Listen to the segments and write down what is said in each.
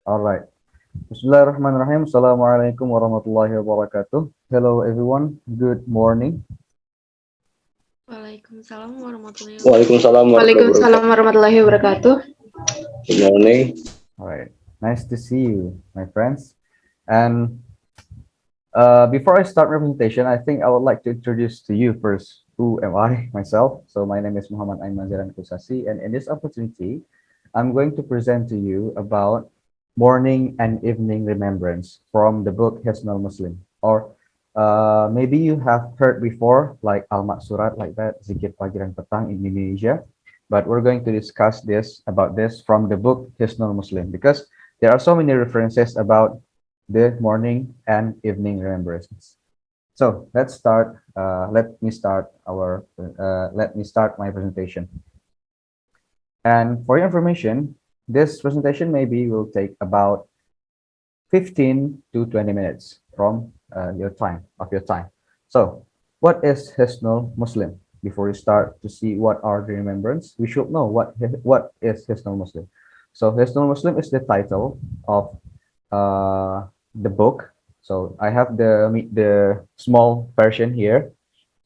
All right. Bismillahirrahmanirrahim. Assalamualaikum warahmatullahi wabarakatuh. Hello everyone. Good morning. Waalaikumsalam warahmatullahi wabarakatuh. Waalaikumsalam warahmatullahi Waalaikumsalam wabarakatuh. warahmatullahi wabarakatuh. Good morning. All right. Nice to see you, my friends. And before I start my presentation, I think I would like to introduce to you first who am I myself. So my name is Muhammad Aiman Zaidan Kusasi, and in this opportunity, I'm going to present to you about morning and evening remembrance from the book Hisnul Muslim. Or maybe you have heard before, like Al-Maksurat, like that, Zikir Pagi dan Petang in Indonesia. But we're going to discuss this from the book Hisnul Muslim because there are so many references about the morning and evening remembrances. So let's start. Let me start my presentation. And for your information, this presentation maybe will take about 15 to 20 minutes from your time. So what is Hisnul Muslim? Before we start to see what are the remembrance, we should know what is Hisnul Muslim. So Hisnul Muslim is the title of the book. So I have the small version here,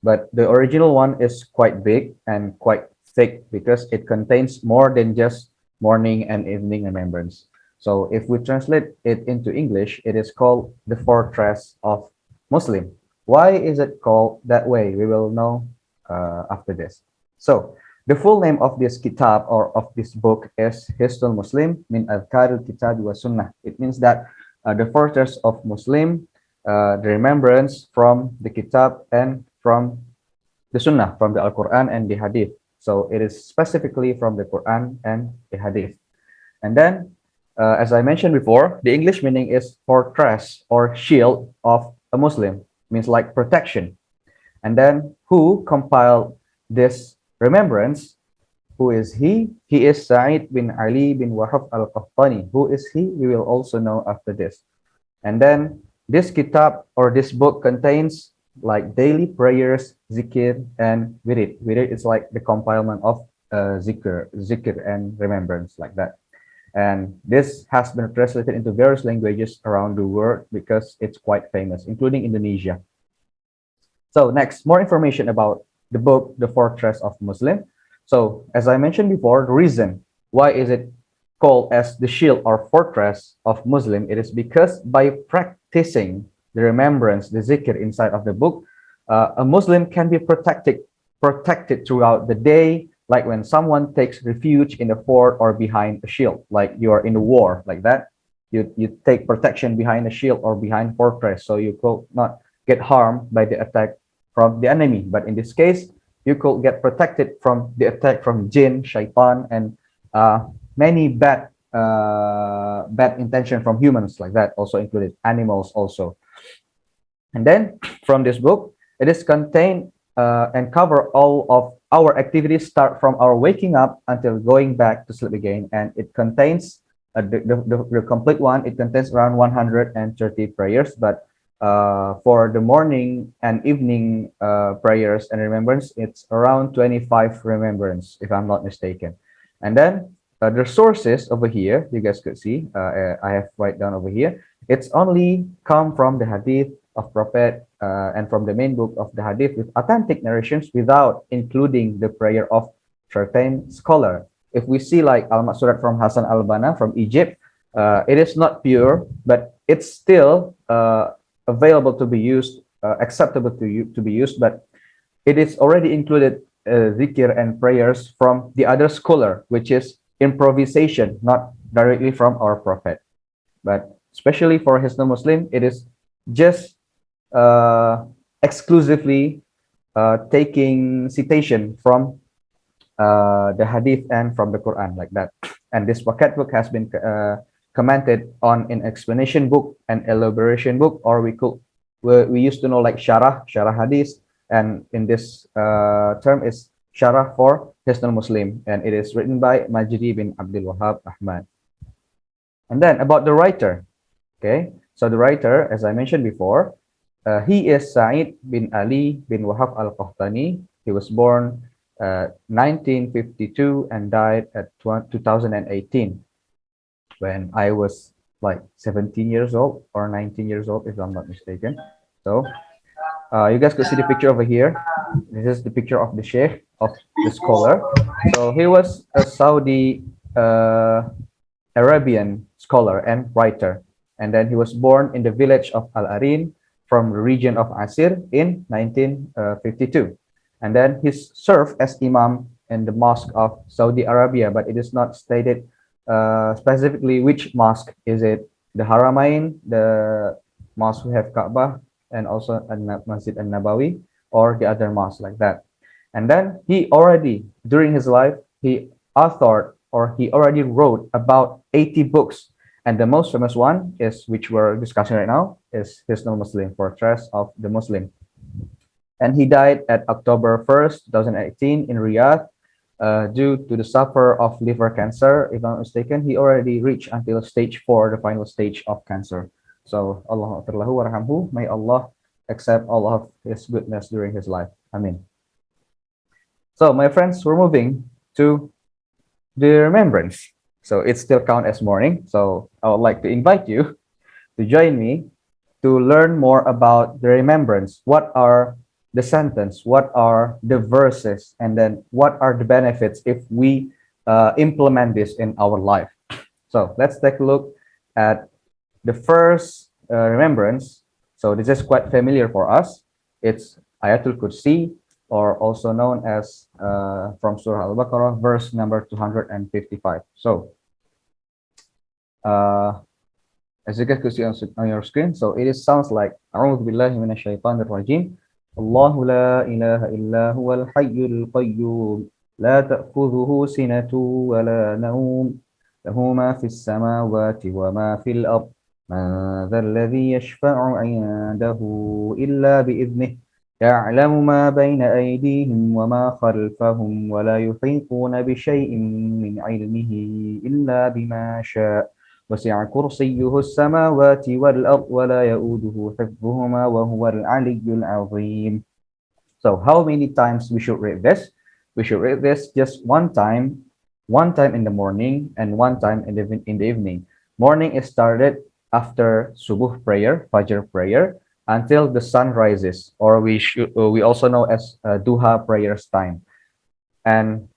but the original one is quite big and quite thick because it contains more than just morning and evening remembrance. So if we translate it into English, it is called the Fortress of Muslim. Why is it called that way? We will know after this. So the full name of this kitab or of this book is Hisnul Muslim min Adhkaril Kitab wa Sunnah. It means that the Fortress of Muslim, the remembrance from the kitab and from the Sunnah, from the Al-Quran and the Hadith. So it is specifically from the Quran and the Hadith. And then, as I mentioned before, the English meaning is fortress or shield of a Muslim, means like protection. And then, who compiled this remembrance? Who is he? He is Sa'id bin Ali bin Wahab al-Qahtani. Who is he? We will also know after this. And then, this kitab or this book contains like daily prayers, zikir, and wirid. Wirid is like the compilement of zikr and remembrance, like that. And this has been translated into various languages around the world because it's quite famous, including Indonesia. So next, more information about the book, The Fortress of Muslim. So as I mentioned before, the reason why is it called as the shield or fortress of Muslim, it is because by practicing the remembrance, the zikr inside of the book, a Muslim can be protected throughout the day, like when someone takes refuge in a fort or behind a shield, like you are in a war, like that. You take protection behind a shield or behind fortress, so you could not get harmed by the attack from the enemy. But in this case, you could get protected from the attack from jinn, shaitan, and many bad intention from humans, like that, also included animals also. And then from this book, it is contained and cover all of our activities start from our waking up until going back to sleep again. And it contains the complete one. It contains around 130 prayers, but for the morning and evening prayers and remembrance, it's around 25 remembrance, if I'm not mistaken. And then the sources over here, you guys could see, I have right down over here. It's only come from the hadith of Prophet and from the main book of the hadith with authentic narrations without including the prayer of certain scholar. If we see like Al-Maksurat from Hassan al-Banna from Egypt, it is not pure, but it's still available to be used, acceptable to be used, but it is already included zikir and prayers from the other scholar, which is improvisation, not directly from our Prophet. But especially for Hisnul Muslim, it is just exclusively taking citation from the hadith and from the Quran, like that. And this pocket book has been commented on in explanation book and elaboration book, or we used to know like Sharah hadith, and in this term is Sharah for Hisnul Muslim, and it is written by Majdi bin Abdul Wahab Ahmad. And then about the writer, okay, so the writer, as I mentioned before, he is Sa'id bin Ali bin Wahab al-Qahtani. He was born 1952 and died at 2018. When I was like 17 years old or 19 years old, if I'm not mistaken. So you guys could see the picture over here. This is the picture of the sheikh, of the scholar. So he was a Saudi Arabian scholar and writer. And then he was born in the village of Al Arin from the region of Asir in 1952. And then he served as imam in the mosque of Saudi Arabia, but it is not stated specifically which mosque. Is it the Haramain, the mosque we have Kaaba, and also Masjid An-Nabawi, or the other mosque like that? And then he already, during his life, he authored or he already wrote about 80 books. And the most famous one is, which we're discussing right now, is Hisnul Muslim, Fortress of the Muslim. And he died at October 1st, 2018 in Riyadh due to the suffer of liver cancer. If I'm not mistaken, he already reached until stage 4, the final stage of cancer. So Allah warhamhu, may Allah accept all of his goodness during his life. Amen. So my friends, we're moving to the remembrance. So it still count as morning. So I would like to invite you to join me to learn more about the remembrance. What are the sentence? What are the verses? And then what are the benefits if we implement this in our life? So let's take a look at the first remembrance. So this is quite familiar for us. It's Ayatul Kursi, or also known as from Surah Al-Baqarah, verse number 255. So, as you guys could see on your screen, so it is sounds like أعوذ بالله من الشيطان الرجيم الله لا إله إلا هو الحي القيوم لا تأخذه سنة ولا نوم له ما في السماوات وما في الأرض من ذا الذي يشفع عنده إلا بإذنه يعلم ما بين أيديهم وما خلفهم ولا يحيطون بشيء من علمه إلا بما شاء وسع كرسيه السماوات والأرض ولا يؤوده حفظهما وهو العلي العظيم. So how many times we should read this? We should read this just one time in the morning and one time in the evening. Morning is started after subuh prayer, fajr prayer, until the sun rises, or we also know as duha prayers time. And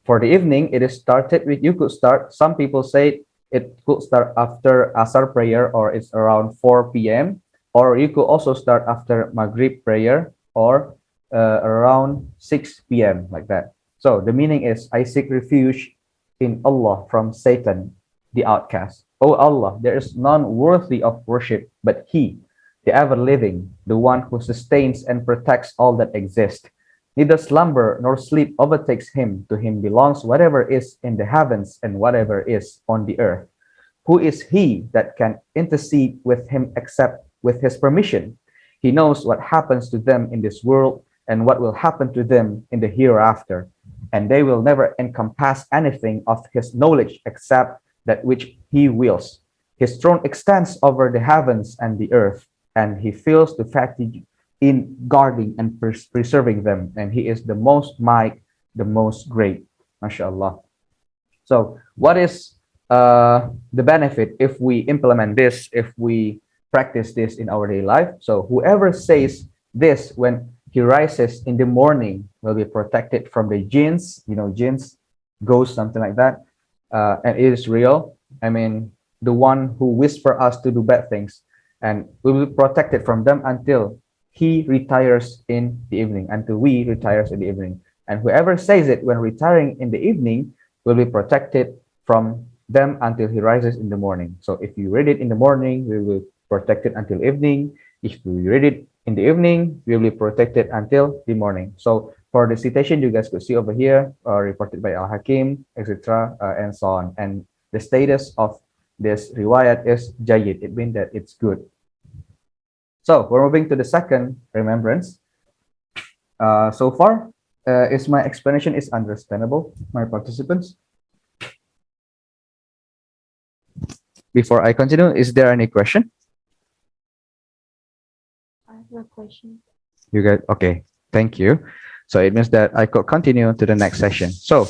for the evening, it is started with, you could start, some people say it could start after asar prayer, or it's around 4 p.m., or you could also start after maghrib prayer, or around 6 p.m., like that. So the meaning is, I seek refuge in Allah from Satan, the outcast. O Allah, there is none worthy of worship but He, the ever-living, the one who sustains and protects all that exists. Neither slumber nor sleep overtakes him. To him belongs whatever is in the heavens and whatever is on the earth. Who is he that can intercede with him except with his permission? He knows what happens to them in this world and what will happen to them in the hereafter. And they will never encompass anything of his knowledge except that which he wills. His throne extends over the heavens and the earth, and he feels the fatigue in guarding and preserving them. And he is the most mighty, the most great. MashaAllah. So what is the benefit if we implement this, if we practice this in our daily life? So whoever says this when he rises in the morning will be protected from the jinns, jinns, ghosts, something like that. And it is real. I mean, the one who whisper us to do bad things, and we will be protected from them until he retires in the evening, until we retires in the evening. And whoever says it when retiring in the evening will be protected from them until he rises in the morning. So if you read it in the morning, we will be protected until evening. If we read it in the evening, we will be protected until the morning. So for the citation, you guys could see over here, reported by Al-Hakim, etc., and so on. And the status of this riwayat is Jayyid. It means that it's good. So we're moving to the second remembrance. So far, is my explanation is understandable, my participants? Before I continue, is there any question? I have no question. You guys, okay, thank you. So it means that I could continue to the next session. So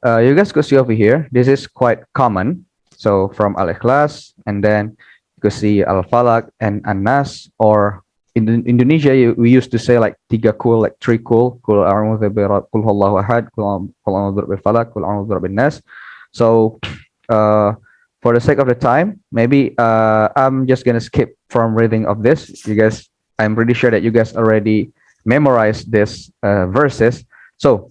you guys could see over here, this is quite common. So from Al-Ikhlas, and then you could see Al-Falaq and An-Nas, or in Indonesia, we used to say like tiga kul, like three kul, kul a'udzu kul huwallahu ahad, kul a'udzu birabbil falaq, kul a'udzu birabbin nas. So for the sake of the time, maybe I'm just gonna skip from reading of this. You guys, I'm pretty sure that you guys already memorized this verses. So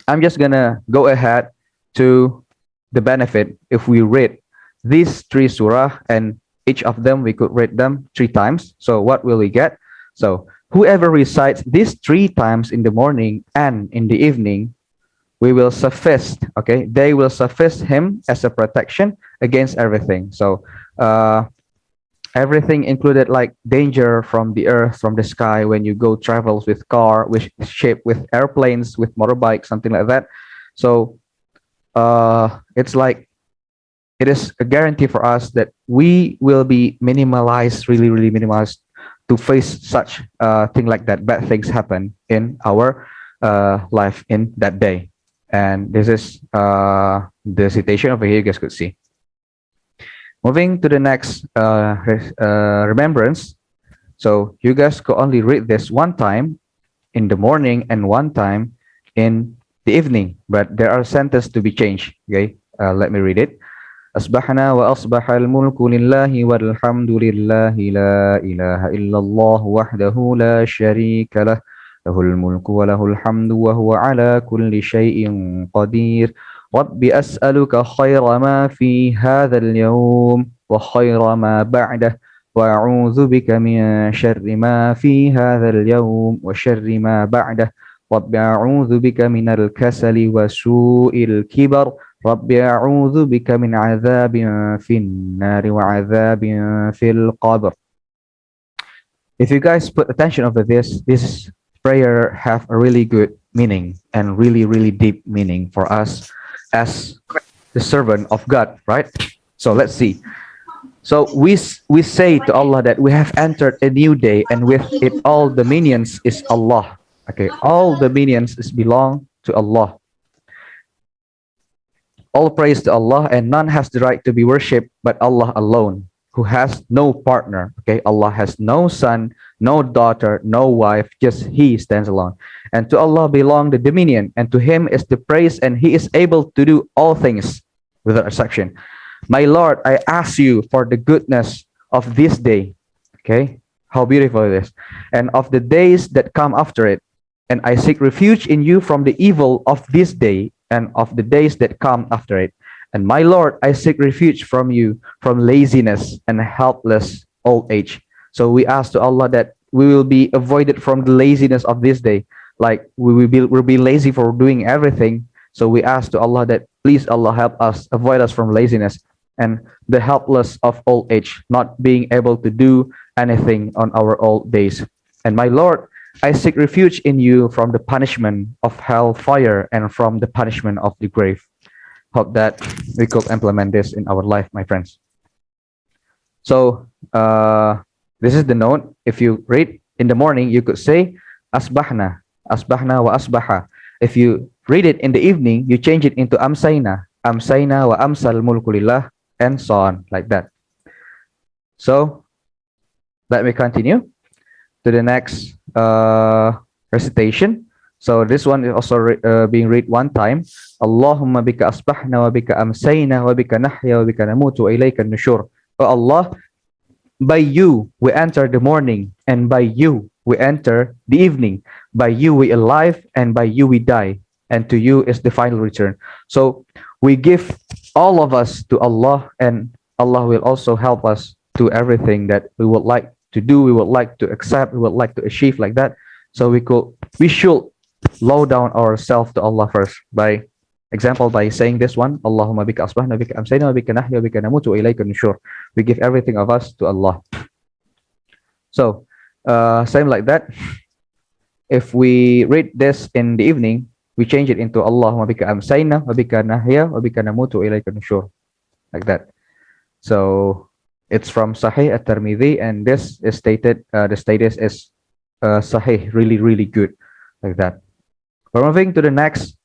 I'm just gonna go ahead to the benefit if we read these three surah, and each of them we could read them 3 times. So what will we get? So whoever recites these 3 times in the morning and in the evening, we will suffice, okay, they will suffice him as a protection against everything. So everything included like danger from the earth, from the sky, when you go travels with car, with ship, with airplanes, with motorbike, something like that. So it's like it is a guarantee for us that we will be minimalized, really, really minimalized to face such thing like that, bad things happen in our life in that day. And this is the citation over here, you guys could see. Moving to the next remembrance. So you guys could only read this 1 time in the morning and 1 time in the evening, but there are sentences to be changed. Okay, let me read it. أصبحنا وأصبح الملك لله والحمد لله لا إله إلا الله وحده لا شريك له له الملك وله الحمد وهو على كل شيء قدير رب أسألك خير ما في هذا اليوم وخير ما بعده وأعوذ بك من شر ما في هذا اليوم وشر ما بعده رب أعوذ بك من الكسل وسوء الكبر رب أعوذ بك من عذاب في النار وعذاب في القبر. If you guys put attention over this prayer have a really good meaning and really, really deep meaning for us as the servant of God, right? So let's see. So we say to Allah that we have entered a new day, and with it all dominions is Allah. Okay, all dominions is belong to Allah. All praise to Allah, and none has the right to be worshipped but Allah alone, who has no partner. Okay, Allah has no son, no daughter, no wife, just He stands alone. And to Allah belong the dominion, and to Him is the praise, and He is able to do all things without exception. My Lord, I ask you for the goodness of this day. Okay, how beautiful it is, and of the days that come after it. And I seek refuge in you from the evil of this day and of the days that come after it. And my Lord, I seek refuge from you from laziness and helpless old age. So we ask to Allah that we will be avoided from the laziness of this day. Like we'll be lazy for doing everything. So we ask to Allah that please Allah help us, avoid us from laziness and the helpless of old age, not being able to do anything on our old days. And my Lord, I seek refuge in you from the punishment of hellfire and from the punishment of the grave. Hope that we could implement this in our life, my friends. So this is the note. If you read in the morning, you could say asbahna, asbahna wa asbaha. If you read it in the evening, you change it into amsayna, amsayna wa amsal mulkulillah, and so on, like that. So let me continue to the next recitation. So this one is also being read 1 time. Allahumma bika asbahna wa bika amsayna wa bika nahya wa bika namutu wa ilayka nushur. Oh Allah, by you we enter the morning, and by you we enter the evening. By you we alive, and by you we die, and to you is the final return. So we give all of us to Allah, and Allah will also help us to everything that we would like to do, we would like to accept, we would like to achieve, like that. So we should low down ourselves to Allah first, by example, by saying this one, Allahumma bika asbahna bika amsayna wa bika nahya wa bika namutu wa ilayka nushur. We give everything of us to Allah. So same like that. If we read this in the evening, we change it into Allahumma bika amsayna wa bika nahya wa bika namutu wa ilayka nushur, like that. So it's from Sahih at-Tirmidhi, and this is stated, the status is Sahih, really, really good, like that. We're moving to the next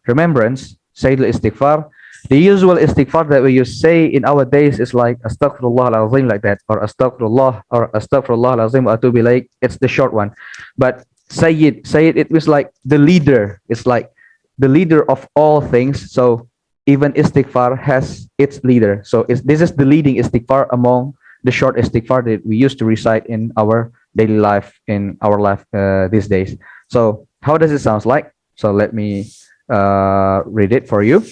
remembrance, Sayyid al-Istighfar. The usual istighfar that we use say in our days is like astaghfirullah al-azim, like that, or astaghfirullah al-azim wa atubu ilayh. It's the short one. But Sayyid, it was like the leader. It's like the leader of all things. So even istighfar has its leader. So this is the leading istighfar among the short istighfar that we used to recite in our daily life, in our life these days. So how does it sound like? So let me read it for you.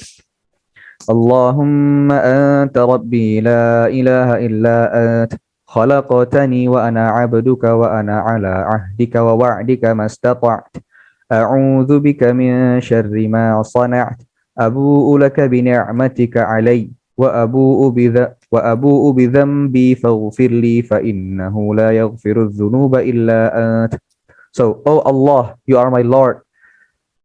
اللهم أنت ربي لا إله إلا أنت خلقتني وأنا عبدك وأنا على عهدك ووعدك ما استطعت أعوذ بك من شر ما صنعت أبوء لك بنعمتك علي وأبوء بذنبي فاغفر لي فإنه لا يغفر الذنوب إلا أنت. So, oh Allah, you are my Lord.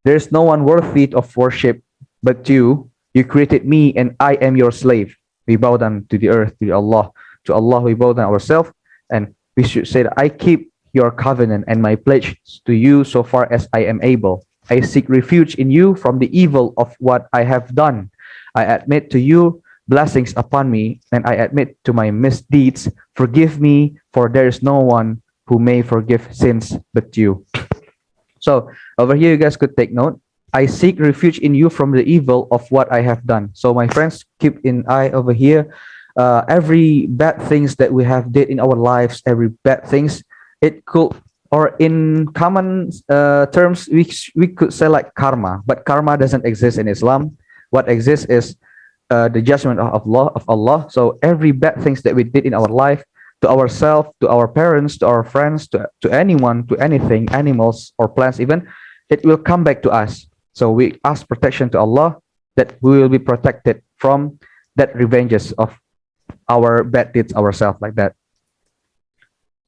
There is no one worthy of worship but you. You created me and I am your slave. We bow down to the earth, to Allah. To Allah we bow down ourselves, and we should say that I keep your covenant and my pledge to you so far as I am able. I seek refuge in you from the evil of what I have done. I admit to you blessings upon me, and I admit to my misdeeds. Forgive me, for there is no one who may forgive sins but you. So over here, you guys could take note. I seek refuge in you from the evil of what I have done. So my friends, keep in eye over here. Every bad things that we have did in our lives, every bad things, it could, or in common terms, we could say like karma. But karma doesn't exist in Islam. What exists is the judgment of Allah. So every bad things that we did in our life, to ourselves, to our parents, to our friends, to anyone, to anything, animals or plants even, it will come back to us. So we ask protection to Allah that we will be protected from that revenges of our bad deeds ourselves, like that.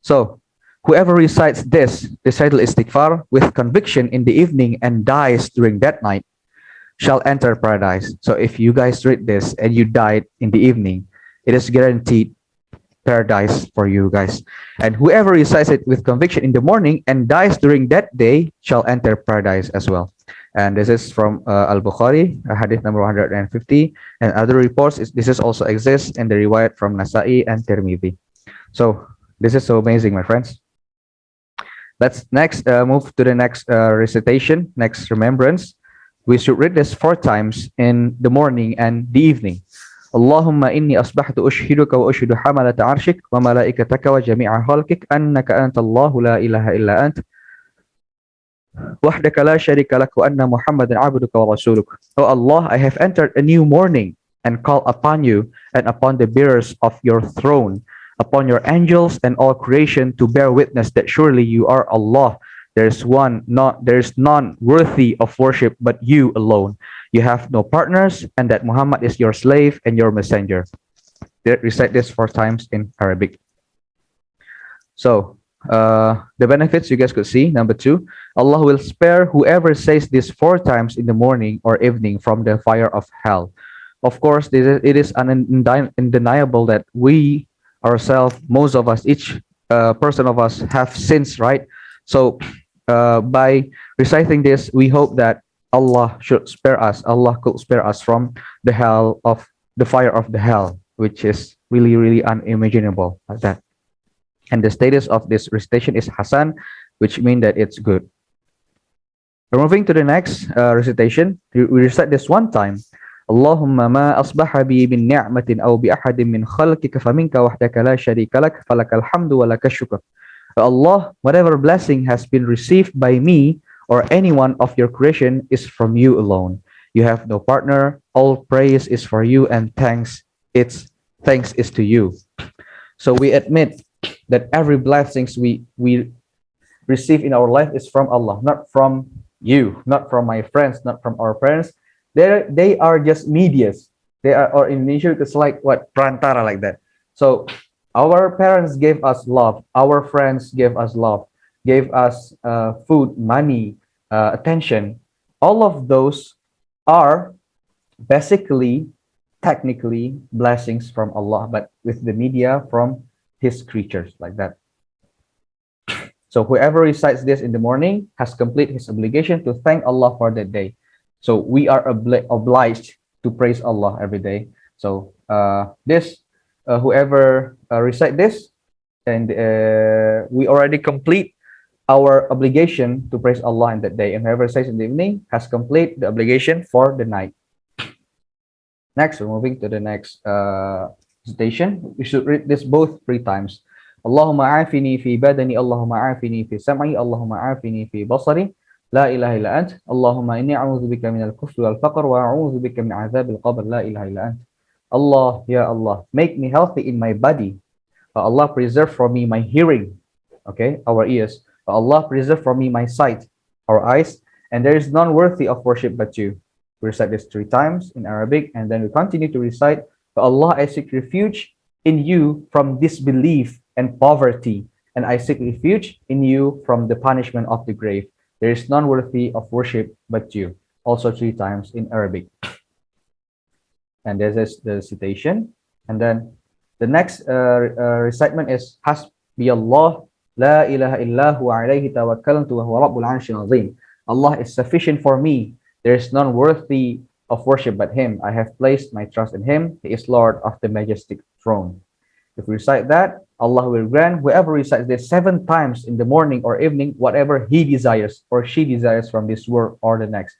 So whoever recites this recital istighfar with conviction in the evening and dies during that night shall enter paradise. So if you guys read this and you died in the evening, it is guaranteed paradise for you guys. And whoever recites it with conviction in the morning and dies during that day shall enter paradise as well. And this is from Al-Bukhari, hadith number 150, and other reports. This is also exists in the riwayat from Nasa'i and Tirmidhi. So this is so amazing, my friends. Let's next move to the next recitation, next remembrance. We should read this 4 times in the morning and the evening. اللهم إني أصبحت أشهدك وأشهد حملة عرشك وملائكتك وجميع خلقك أنك أنت الله لا إله إلا أنت وحدك لا شريك لك وأن محمدا عبدك ورسولك. O Allah, I have entered a new morning and call upon you and upon the bearers of your throne, upon your angels and all creation to bear witness that surely you are Allah. There is none worthy of worship but you alone. You have no partners, and that Muhammad is your slave and your messenger. Recite this 4 times in Arabic. So the benefits you guys could see. Number 2, Allah will spare whoever says this 4 times in the morning or evening from the fire of hell. Of course, it is undeniable that we ourselves, most of us, each person of us have sins, right? So by reciting this, we hope that Allah should spare us. Allah could spare us from the hell of the fire of the hell, which is really, really unimaginable, like that. And the status of this recitation is Hasan, which means that it's good. We're moving to the next recitation. We recite this 1 time. Allahumma ma asbaha bi min ni'matin aw bi ahadin min khalqika faminka wahdaka la sharika lak falakal hamdu wa lakal shukr. Allah, whatever blessing has been received by me or anyone of your creation is from you alone. You have no partner. All praise is for you, and thanks is to you. So we admit that every blessings we receive in our life is from Allah, not from you, not from my friends, not from our parents. They are just medias. They are, or in Indonesia it's like what, perantara, like that. So our parents gave us love. Our friends gave us love, gave us food, money, attention. All of those are basically, technically, blessings from Allah, but with the media from His creatures, like that. So whoever recites this in the morning has completed his obligation to thank Allah for that day. So we are obliged to praise Allah every day. So whoever recite this, and we already complete our obligation to praise Allah in that day. And whoever says in the evening has complete the obligation for the night. Next, we're moving to the next station. We should read this both 3 times. Allahumma afini fi badani, Allahumma afini fi sam'i, Allahumma afini fi basari. La ilaha illa ant. Allahumma inni a'udhu bika min al-kufri wal faqr wa a'udhu bika min azab al-qabr. La ilaha illa ant. Allah, ya Allah, make me healthy in my body. Allah, preserve for me my hearing. Okay, our ears. Allah, preserve for me my sight, our eyes. And there is none worthy of worship but you. We recite this 3 times in Arabic, and then we continue to recite, Allah, I seek refuge in you from disbelief and poverty, and I seek refuge in you from the punishment of the grave. There is none worthy of worship but you. Also 3 times in Arabic. And this is the citation. And then the next recitement is Hasbi Allah, la ilaha illahu alayhi tawakkaltu wa huwa rabbul arshil azim. Allah is sufficient for me. There is none worthy of worship but him. I have placed my trust in him. He is Lord of the majestic throne. If we recite that, Allah will grant whoever recites this 7 times in the morning or evening, whatever he desires or she desires from this world or the next.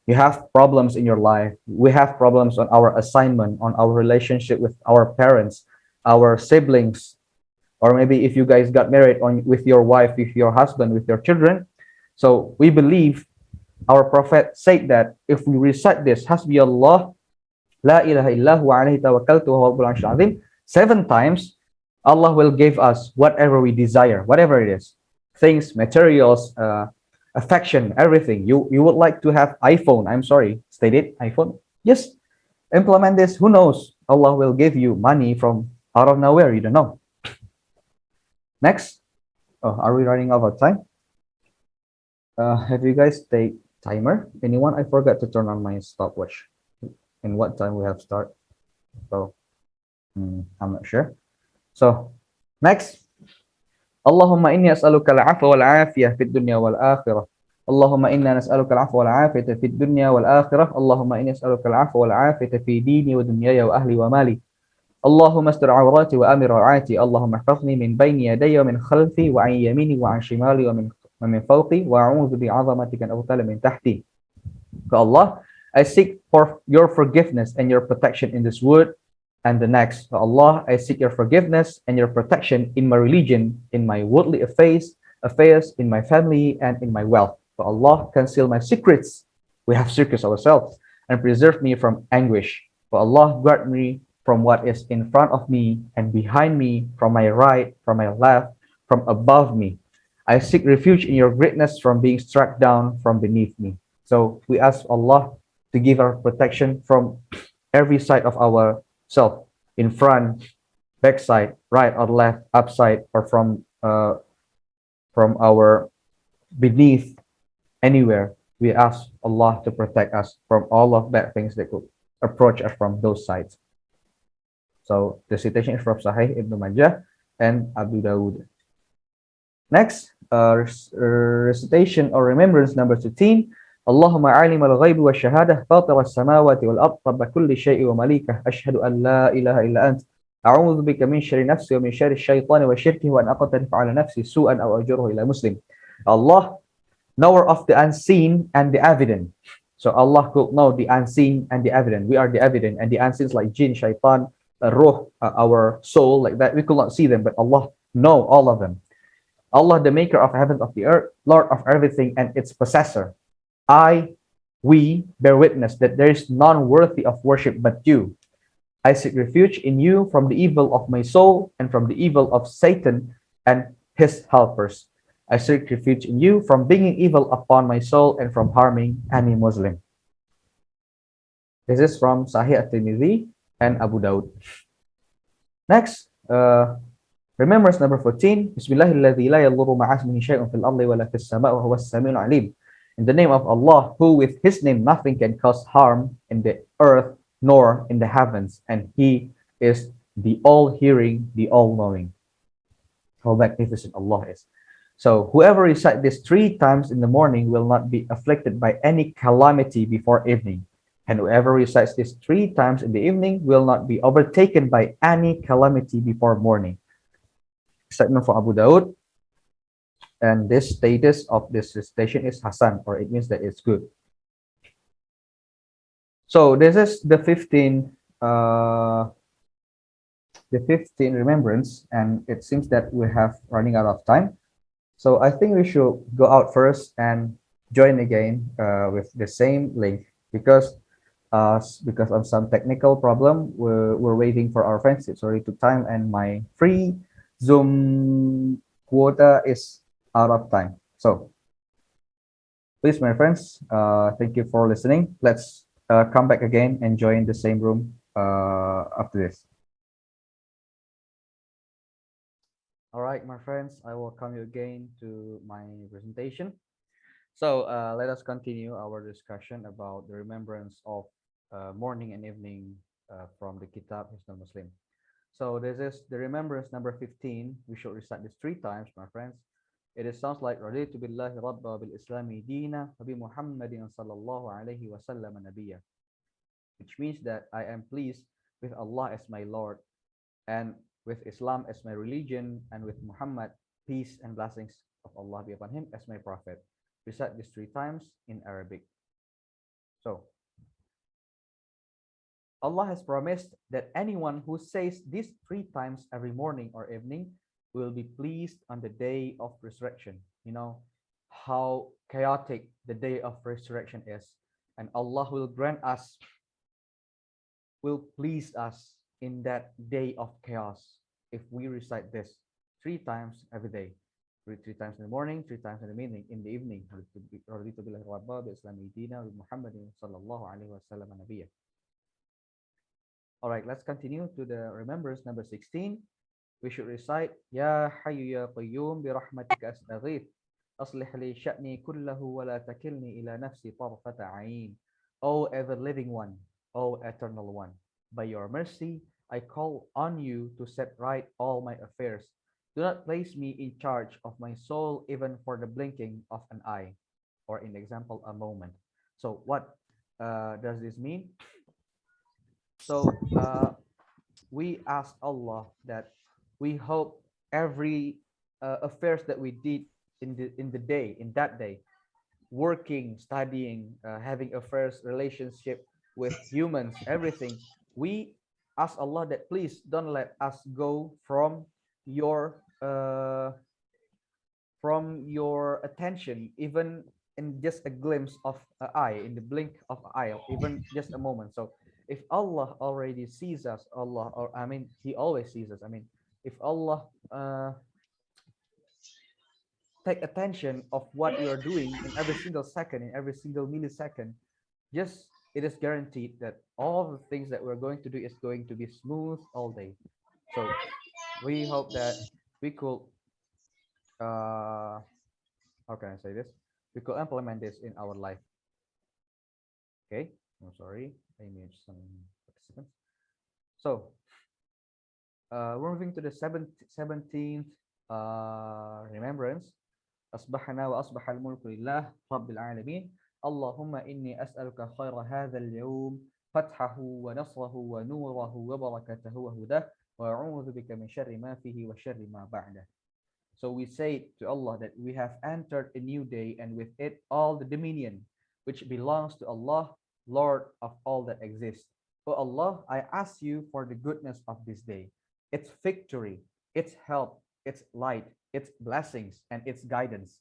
You have problems in your life. We have problems on our assignment, on our relationship with our parents, our siblings, or maybe if you guys got married with your wife, with your husband, with your children. So we believe our Prophet said that if we recite this, Hasbi Allah, la ilaha illahu alayhi tawakkaltu wa huwa rabbul arshil azim, 7 times, Allah will give us whatever we desire, whatever it is, things, materials, affection, everything. You would like to have iPhone. I'm sorry, stated iPhone. Just implement this. Who knows? Allah will give you money from out of nowhere. You don't know. Next. Oh, are we running out of time? Have you guys take timer? Anyone? I forgot to turn on my stopwatch. In what time we have start? So I'm not sure. So next. اللهم إني أسألك العفو والعافية في الدنيا والآخرة. اللهم إنا نسألك العفو والعافية في الدنيا والآخرة. اللهم إني أسألك العفو والعافية في ديني ودنياي وأهلي ومالي. اللهم استر عوراتي وأمر روعاتي. اللهم احفظني من بين يدي ومن خلفي وعن يميني وعن شمالي ومن فوقي وأعوذ بعظمتك أن أغتال من تحتي. So Allah, I seek for your forgiveness and your protection in this world and the next. So Allah, I seek your forgiveness and your protection in my religion, in my worldly affairs, in my family, and in my wealth. So Allah, conceal my secrets. We have secrets ourselves, and preserve me from anguish. For Allah, guard me from what is in front of me and behind me, from my right, from my left, from above me. I seek refuge in your greatness from being struck down from beneath me. So we ask Allah to give our protection from every side of our self, in front, back side, right or left, upside, or from our beneath, anywhere. We ask Allah to protect us from all of bad things that could approach us from those sides. So the citation is from Sahih Ibn Majah and Abu Dawud. Next, recitation or remembrance number 13. اللهم عالم الغيب والشهادة فاطر السماوات والأرض رب كل شيء ومليكه أشهد أن لا إله إلا أنت أعوذ بك من شر نفسي ومن شر الشيطان وشركه وأن أقترف على نفسي سوءا أو أجره إلى مسلم. Allah, knower of the unseen and the evident. So Allah could know the unseen and the evident. We are the evident, and the unseen is like jinn, shaitan, ruh, our soul, like that. We could not see them, but Allah know all of them. Allah, the maker of heaven of the earth, Lord of everything and its possessor. We bear witness that there is none worthy of worship but you. I seek refuge in you from the evil of my soul and from the evil of Satan and his helpers. I seek refuge in you from bringing evil upon my soul and from harming any Muslim. This is from Sahih at-Tirmidhi and Abu Dawud. Next, remembrance number 14. Bismillahilladzi la yadurru ma'a ismihi shay'un fil ardi wa la fis sama'i wa huwa as-sami'ul 'alim. In the name of Allah, who with his name nothing can cause harm in the earth nor in the heavens, and he is the all-hearing, the all-knowing. How magnificent Allah is. So whoever recites this 3 times in the morning will not be afflicted by any calamity before evening. And whoever recites this 3 times in the evening will not be overtaken by any calamity before morning. Statement from Abu Daud, and this status of this recitation is Hasan, or it means that it's good. So this is the 15 remembrance, and it seems that we have running out of time. So I think we should go out first and join again with the same link, because of some technical problem, we're waiting for our friends. It's already took time, and my free Zoom quota is out of time. So please, my friends, thank you for listening. Let's come back again and join the same room after this. All right, my friends, I welcome you again to my presentation. So let us continue our discussion about the remembrance of morning and evening from the Kitab Hisnul Muslim. So this is the remembrance number 15. We should recite this 3 times, my friends. It is sounds like Raditu billahi rabba bil islami dina wa bi Muhammadin sallallahu alaihi wasallam nabiyya, which means that I am pleased with Allah as my Lord, and with Islam as my religion, and with Muhammad, peace and blessings of Allah be upon him, as my prophet. Recite this 3 times in Arabic. So, Allah has promised that anyone who says these 3 times every morning or evening will be pleased on the day of resurrection. You know how chaotic the day of resurrection is, and Allah will grant us, will please us in that day of chaos if we recite this 3 times every day. Read 3 times in the morning, 3 times in the evening. All right, let's continue to the remembrance number 16. We should recite Ya Hayyu Ya Qayyum bi rahmatika astaghith aslih li sya'ni kullahu wa la takilni ila nafsi tarfata ain. O ever living one, O eternal one, by your mercy I call on you to set right all my affairs. Do not place me in charge of my soul even for the blinking of an eye, or in example, a moment. So what does this mean? So we ask Allah that we hope every affairs that we did in the day, in that day, working, studying, having affairs, relationship with humans, everything, we ask Allah that please don't let us go from your attention, even in just a glimpse of an eye, in the blink of an eye, even just a moment. So if Allah already sees us, Allah, or I mean, He always sees us. I mean, if Allah take attention of what we are doing in every single second, in every single millisecond, just it is guaranteed that all the things that we're going to do is going to be smooth all day. So we hope that we could how can I say this? We could implement this in our life. Okay, I'm sorry, I made some participants. So we're moving to the 17th remembrance. أصبحنا وأصبح الملك لله رب العالمين اللهم إني أسألك خير هذا اليوم فتحه ونصره ونوره وبركته وهداه وأعوذ بك من شر ما فيه وشر ما بعده. So we say to Allah that we have entered a new day, and with it all the dominion which belongs to Allah, Lord of all that exists. O Allah, I ask you for the goodness of this day, its victory, its help, its light, its blessings, and its guidance.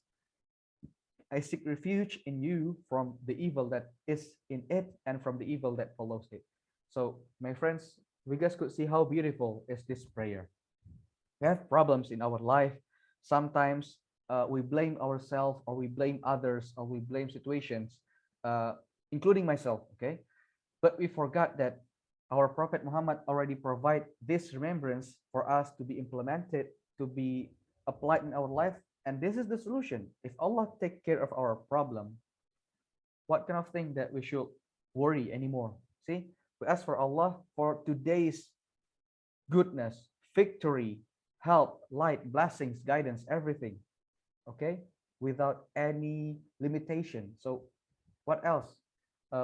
I seek refuge in you from the evil that is in it and from the evil that follows it. So, my friends, we guys could see how beautiful is this prayer. We have problems in our life. Sometimes we blame ourselves, or we blame others, or we blame situations, uh, including myself. Okay, but we forgot that our Prophet Muhammad already provide this remembrance for us to be implemented, to be applied in our life, and this is the solution. If Allah take care of our problem, what kind of thing that we should worry anymore? See, we ask for Allah for today's goodness, victory, help, light, blessings, guidance, everything. Okay, without any limitation. So, what else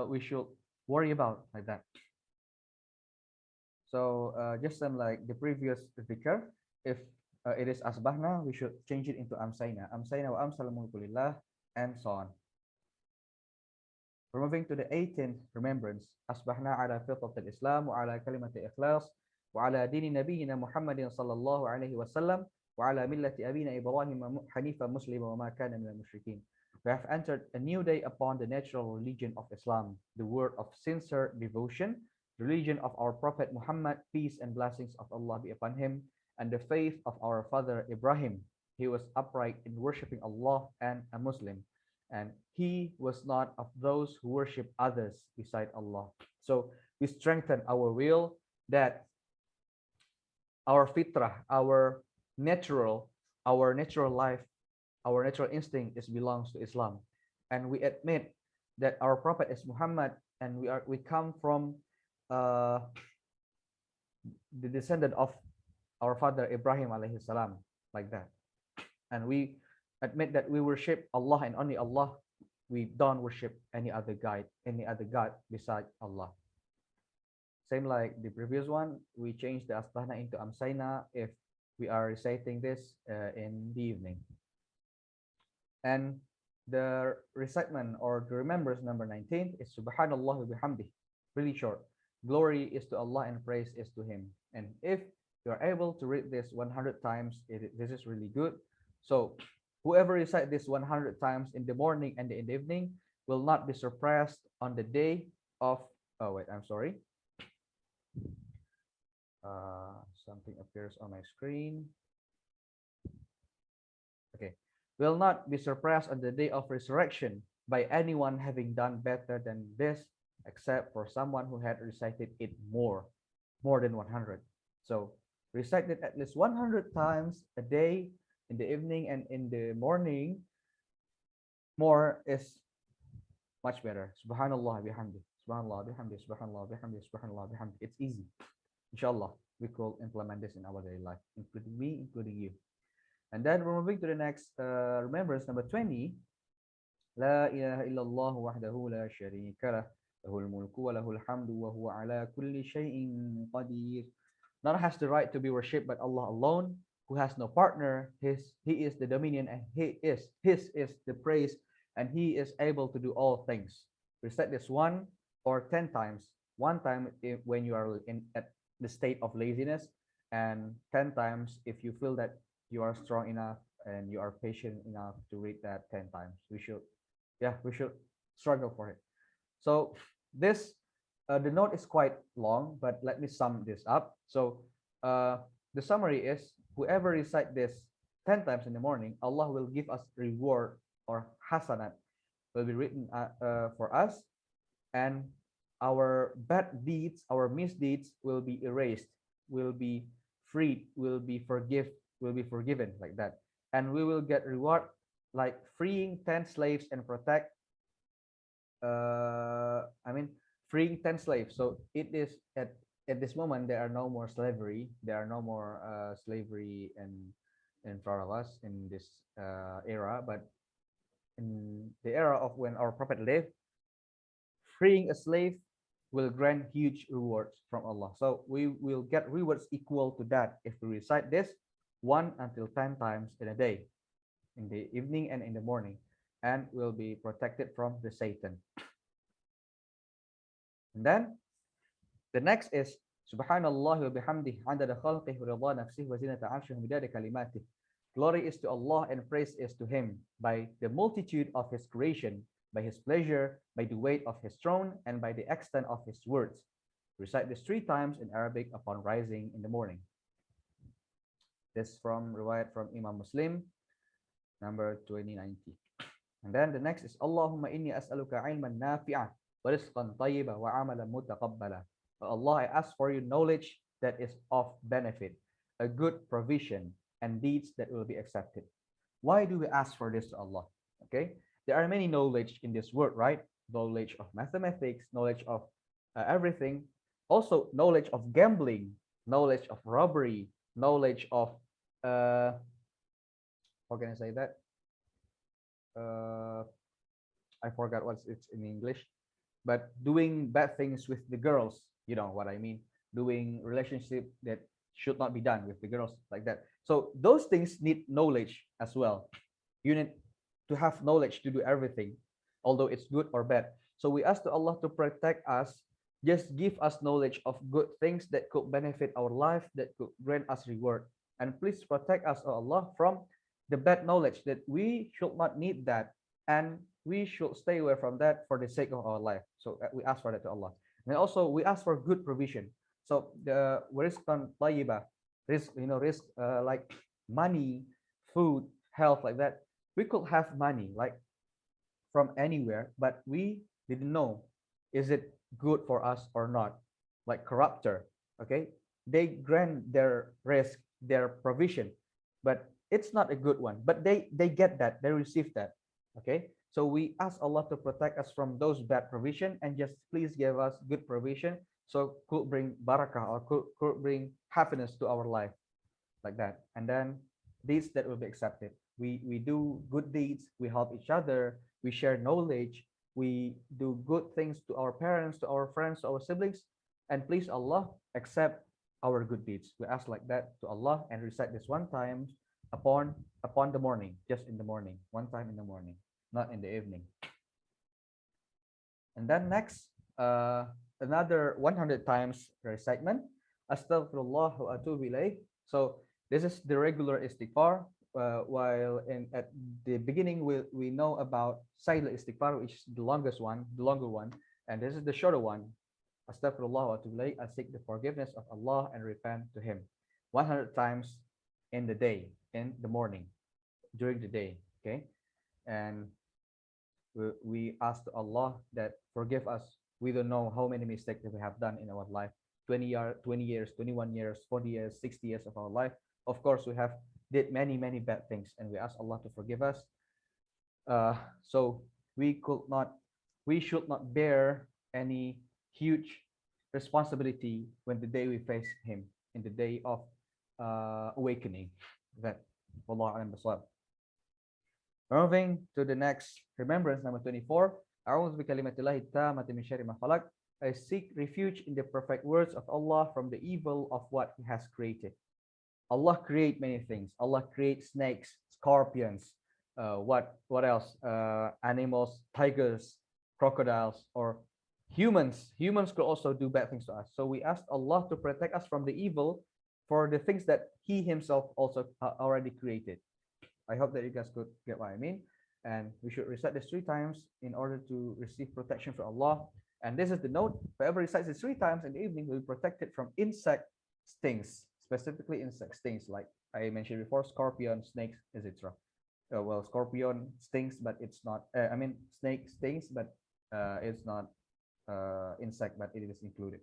we should worry about like that. So just like the previous dhikr, if it is asbahna, we should change it into amsayna. Amsayna wa amsal mulku lillah, and so on. We're moving to the 18th remembrance. أصبحنا على فطرة الإسلام وعلى كلمة الإخلاص وعلى دين نبينا محمد صلى الله عليه وسلم وعلى ملة أبينا إبراهيم حنيفا مسلما وما كان من المشركين. We have entered a new day upon the natural religion of Islam, the word of sincere devotion, the religion of our Prophet Muhammad, peace and blessings of Allah be upon him, and the faith of our father Ibrahim. He was upright in worshipping Allah and a Muslim, and he was not of those who worship others beside Allah. So we strengthen our will that our fitrah, natural, our natural life, our natural instinct is belongs to Islam, and we admit that our prophet is Muhammad, and we come from uh, the descendant of our father Ibrahim alayhi salam, like that, and we admit that we worship Allah and only Allah. We don't worship any other god beside Allah. Same like the previous one, we change the asbahna into amsayna if we are reciting this in the evening. And the recitement or the remembrance number 19 is Subhanallah wa bihamdih, really short. Glory is to Allah and praise is to Him. And if you are able to read this 100 times, this is really good. So whoever recite this 100 times in the morning and in the evening will not be surprised on the day of, oh wait, I'm sorry. Something appears on my screen. Okay. Will not be surprised on the day of resurrection by anyone having done better than this, except for someone who had recited it more than 100. So recite it at least 100 times a day, in the evening and in the morning. More is much better. Subhanallah bihamdi, subhanallah bihamdi, subhanallah bihamdi, subhanallah bihamdi. It's easy. Inshallah, we could implement this in our daily life, including me, including you. And then we're moving to the next remembrance number 20. لا إله إلا الله وحده لا شريك له له الملك وله الحمد وهو على كل شيء قدير. None has the right to be worshipped but Allah alone, who has no partner. He is the dominion, and his is the praise, and He is able to do all things. Recite this 1 or 10 times. 1 time when you are at the state of laziness, and 10 times if you feel that you are strong enough and you are patient enough to read that 10 times. We should struggle for it. So this the note is quite long, but let me sum this up. So the summary is, whoever recite this 10 times in the morning, Allah will give us reward, or hasanat will be written for us, and our bad deeds, our misdeeds will be erased, will be freed, will be forgiven, like that. And we will get reward like freeing 10 slaves and protect freeing 10 slaves. So it is at this moment there are no more slavery, there are no more slavery in front of us in this era, but in the era of when our prophet lived, freeing a slave will grant huge rewards from Allah. So we will get rewards equal to that if we recite this 1 until 10 times in a day, in the evening and in the morning, and will be protected from the Satan. And then the next is Subhanallah wa bihamdih adada khalqih wa rida nafsih wa zinata arshih midada kalimatih. Glory is to Allah and praise is to Him by the multitude of His creation, by His pleasure, by the weight of His throne, and by the extent of His words. Recite this 3 times in Arabic upon rising in the morning. This from riwayat from Imam Muslim, number 2090. And then the next is Allahumma inni as'aluka ilman nafi'ah wa rizqan tayyiba wa amalan mutaqabbala. Allah, I ask for you knowledge that is of benefit, a good provision, and deeds that will be accepted. Why do we ask for this to Allah? Okay, there are many knowledge in this world, right? Knowledge of mathematics, knowledge of everything, also knowledge of gambling, knowledge of robbery, knowledge of how can I say that? I forgot what's it's in English. but doing bad things with the girls, you know what I mean, doing relationship that should not be done with the girls, like that. So those things need knowledge as well. You need to have knowledge to do everything, although it's good or bad. So we ask to Allah to protect us, just give us knowledge of good things that could benefit our life, that could grant us reward. And please protect us, O Allah, from the bad knowledge that we should not need that, and we should stay away from that for the sake of our life. So we ask for that to Allah. And also we ask for good provision. So the rizqan tayyiba, risk, you know, risk, like money, food, health, like that. We could have money like from anywhere, but we didn't know is it good for us or not. Like corrupter, okay, they grant their risk, their provision, but it's not a good one. But they get that, they receive that, okay. So we ask Allah to protect us from those bad provision, and just please give us good provision, so could bring barakah, or could bring happiness to our life, like that. And then deeds that will be accepted, we do good deeds, we help each other, we share knowledge, we do good things to our parents, to our friends, to our siblings, and please Allah accept our good deeds. We ask like that to Allah, and recite this one time upon the morning, just in the morning, one time in the morning, not in the evening. And then next, another 100 times recitement, astaghfirullah wa atubu ilayh. So this is the regular istighfar. While at the beginning, we know about silent istighfar, which is the longest one, the longer one, and this is the shorter one. Astaghfirullah wa atubu ilayh. I seek the forgiveness of Allah and repent to Him. 100 times in the day, in the morning, during the day. Okay, and we ask to Allah that forgive us. We don't know how many mistakes that we have done in our life. 20 years, 21 years, 40 years, 60 years of our life. Of course, we have did many bad things, and we ask Allah to forgive us. So we should not bear any huge responsibility when the day we face Him, in the day of awakening. That, Wallahu a'lam bishawab. Moving to the next remembrance, number 24. A'udhu bikalimatillahi tammati min syarri ma khalaq. I seek refuge in the perfect words of Allah from the evil of what He has created. Allah create many things. Allah creates snakes, scorpions, what else? Animals, tigers, crocodiles, or humans. Humans could also do bad things to us. So we ask Allah to protect us from the evil for the things that He Himself also already created. I hope that you guys could get what I mean. And we should recite this 3 times in order to receive protection from Allah. And this is the note: whoever recites this 3 times in the evening will be protected from insect stings, specifically insect stings, like I mentioned before, scorpion, snakes, etc. Well, scorpion stings, but it's not. I mean, snake stings, but it's not insect, but it is included.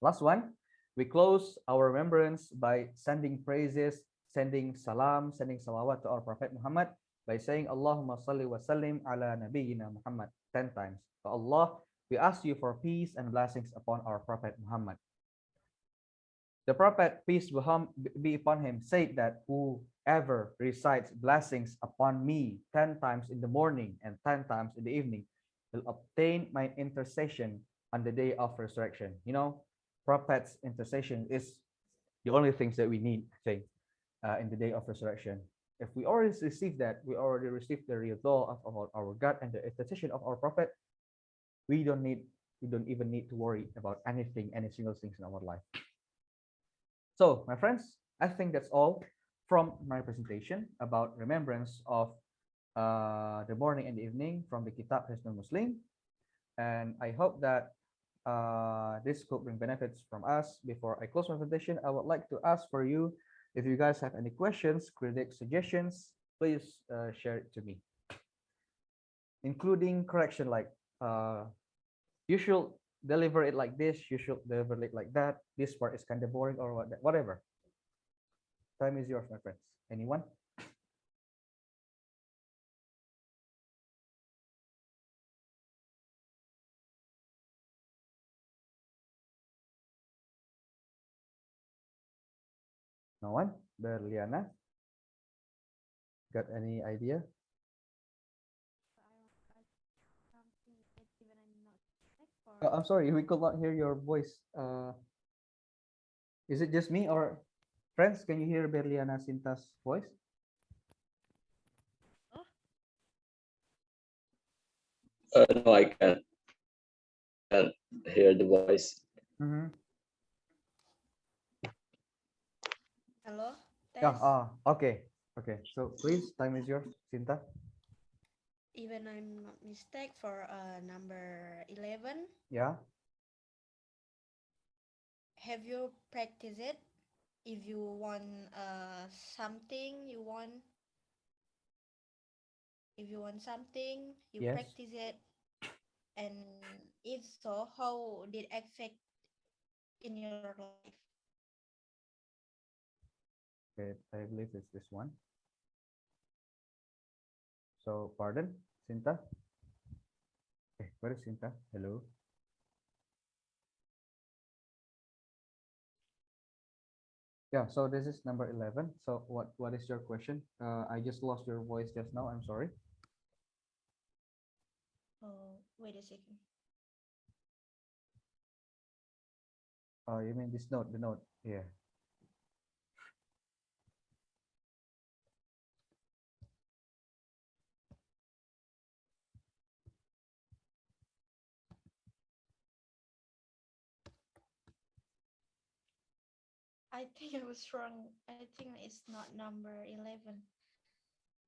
Last one, we close our remembrance by sending praises, sending salam, sending salawat to our Prophet Muhammad by saying Allahumma salli wa sallim ala nabiyyina Muhammad 10 times. So Allah, we ask you for peace and blessings upon our Prophet Muhammad. The Prophet, peace be upon him, said that whoever recites blessings upon me 10 times in the morning and 10 times in the evening will obtain my intercession on the day of resurrection. You know, Prophet's intercession is the only things that we need, I think, in the day of resurrection. If we already received that, we already received the rida of our God and the intercession of our Prophet, we don't even need to worry about anything, any single things in our life. So, my friends, I think that's all from my presentation about remembrance of the morning and the evening from the Kitab Hisnul Muslim. And I hope that this could bring benefits from us. Before I close my presentation, I would like to ask for you, if you guys have any questions, critiques, suggestions, please share it to me, including correction, like you should deliver it like this, you should deliver it like that, this part is kind of boring, or whatever. Time is yours, my friends. Anyone? No one? Berliana, got any idea? So I want to ask something that's even I'm sorry, we could not hear your voice. Is it just me or friends? Can you hear Berliana Sinta's voice? No, I can't hear the voice. Mm-hmm. Hello, Yeah. test. Okay. Okay. So please, time is yours, Sinta. Even I'm not mistake for number 11. Yeah. Have you practiced it? If you want something, if you want something, you Yes. practice it. And if so, how did it affect in your life? Okay. I believe it's this one. So pardon, Sinta. Where is Sinta? Hello. Yeah. So this is number 11. So what is your question? I just lost your voice just now. I'm sorry. Oh, wait a second. You mean this note? The note. Yeah. I think I was wrong. I think it's not number 11.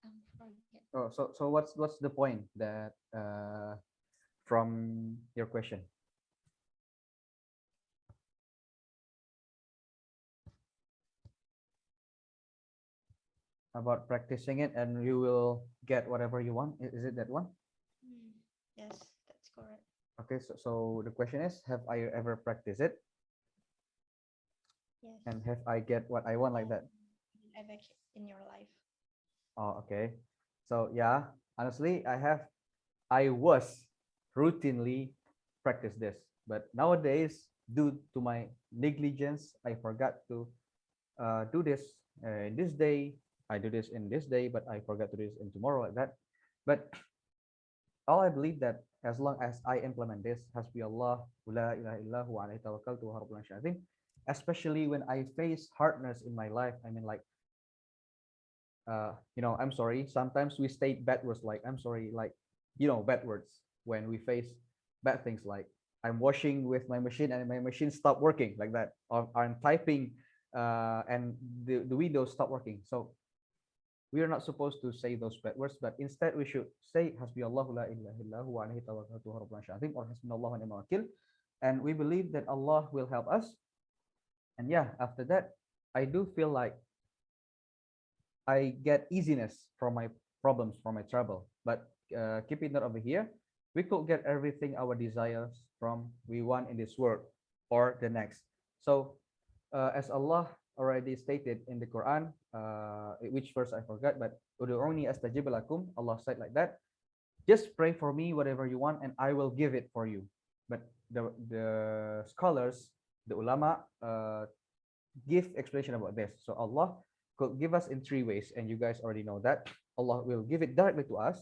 I'm forget. Oh, so what's the point that from your question about practicing it and you will get whatever you want? Is it that one? Hmm. Yes, that's correct. Okay, so the question is, have I ever practiced it Yes. and have I get what I want like that? Affect in your life. Oh, okay. So yeah, honestly, I was routinely practice this, but nowadays, due to my negligence, I forgot to do this in this day. I do this in this day, but I forgot to do this in tomorrow like that. But all I believe that as long as I implement this, hasbi Allah, la ilaha illahu alayhi tawakkaltu wa rabbul arsyil azim, especially when I face hardness in my life. I mean, like, I'm sorry. Sometimes we state bad words like, I'm sorry, like, bad words when we face bad things like, I'm washing with my machine and my machine stopped working like that, or I'm typing and the windows stop working. So we are not supposed to say those bad words, but instead we should say hasbi Allahu la ilaha illahu wa alayhi tawakkaltu wa rabbul arsyil azim, or hasbunallahu wa ni'mal wakil, and we believe that Allah will help us. And yeah, after that, I do feel like I get easiness from my problems, from my trouble. But keep it not over here. We could get everything our desires from we want in this world or the next. So as Allah already stated in the Quran, which verse I forgot, but Udu'uni astajib lakum, Allah said like that. Just pray for me whatever you want, and I will give it for you. But the scholars, the ulama, give explanation about this. So Allah could give us in three ways, and you guys already know that. Allah will give it directly to us,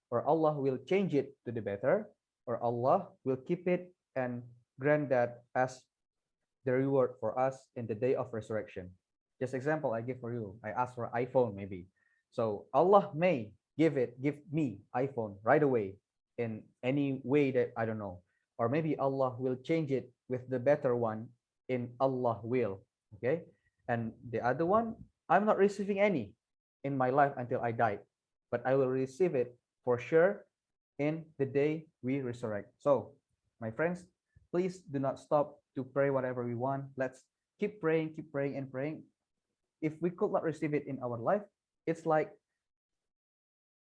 or Allah will change it to the better, or Allah will keep it and grant that as the reward for us in the day of resurrection. Just example I give for you. I ask for iPhone maybe. So Allah may give me iPhone right away in any way that I don't know. Or maybe Allah will change it with the better one in Allah will. Okay. And the other one, I'm not receiving any in my life until I die, but I will receive it for sure in the day we resurrect. So, my friends, please do not stop to pray whatever we want. Let's keep praying, and praying. If we could not receive it in our life, it's like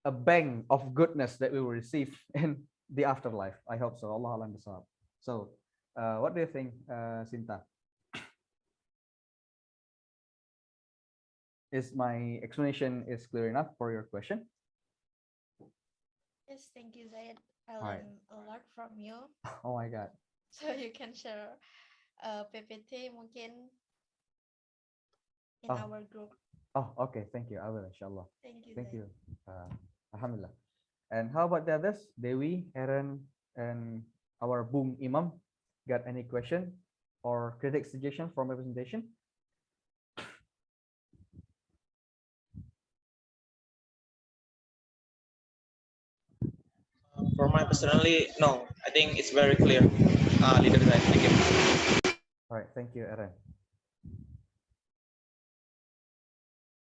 a bang of goodness that we will receive in the afterlife. I hope so. Allah alam bisawab. So, what do you think, Sinta? Is my explanation is clear enough for your question? Yes, thank you, Zaid. I All right. learned a lot from you. Oh my God. So you can share PPT mungkin in Oh, our group. okay. Thank you. I will, inshallah. Thank you, Thank Zaid. you. Uh, Alhamdulillah. And how about the others? Dewi, Aaron, and our Bung Imam, got any question or critic suggestion for my presentation? For my personally, no. I think it's very clear. Leader Zai, thank you. All right, thank you, Aaron.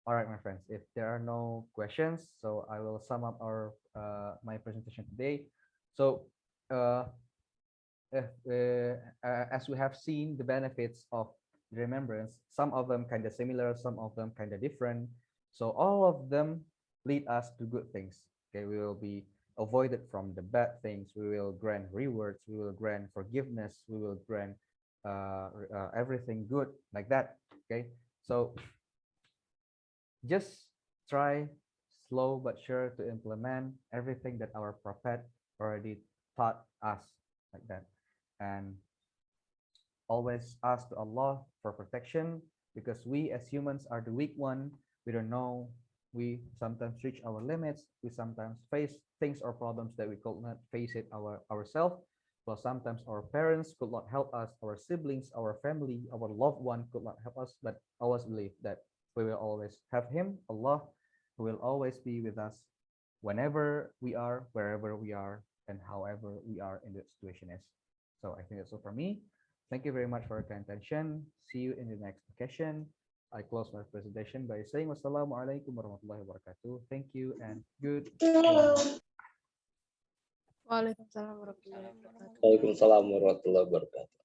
All right, my friends, if there are no questions, so I will sum up our my presentation today. So as we have seen the benefits of remembrance, some of them kind of similar, some of them kind of different. So all of them lead us to good things. Okay, we will be avoided from the bad things. We will grant rewards. We will grant forgiveness. We will grant everything good like that. Okay, so just try slow but sure to implement everything that our prophet already taught us like that, and always ask to Allah for protection, because we as humans are the weak one. We don't know. We sometimes reach our limits. We sometimes face things or problems that we could not face it ourselves. Well, sometimes our parents could not help us, our siblings, our family, our loved one could not help us, but always believe that we will always have Him, Allah, who will always be with us whenever we are, wherever we are, and however we are in the situation is. So I think that's all for me. Thank you very much for your kind attention. See you in the next occasion. I close my presentation by saying wassalamualaikum warahmatullahi wabarakatuh. Thank you and good night. Waalaikumsalam warahmatullahi wabarakatuh. Waalaikumsalam warahmatullahi wabarakatuh.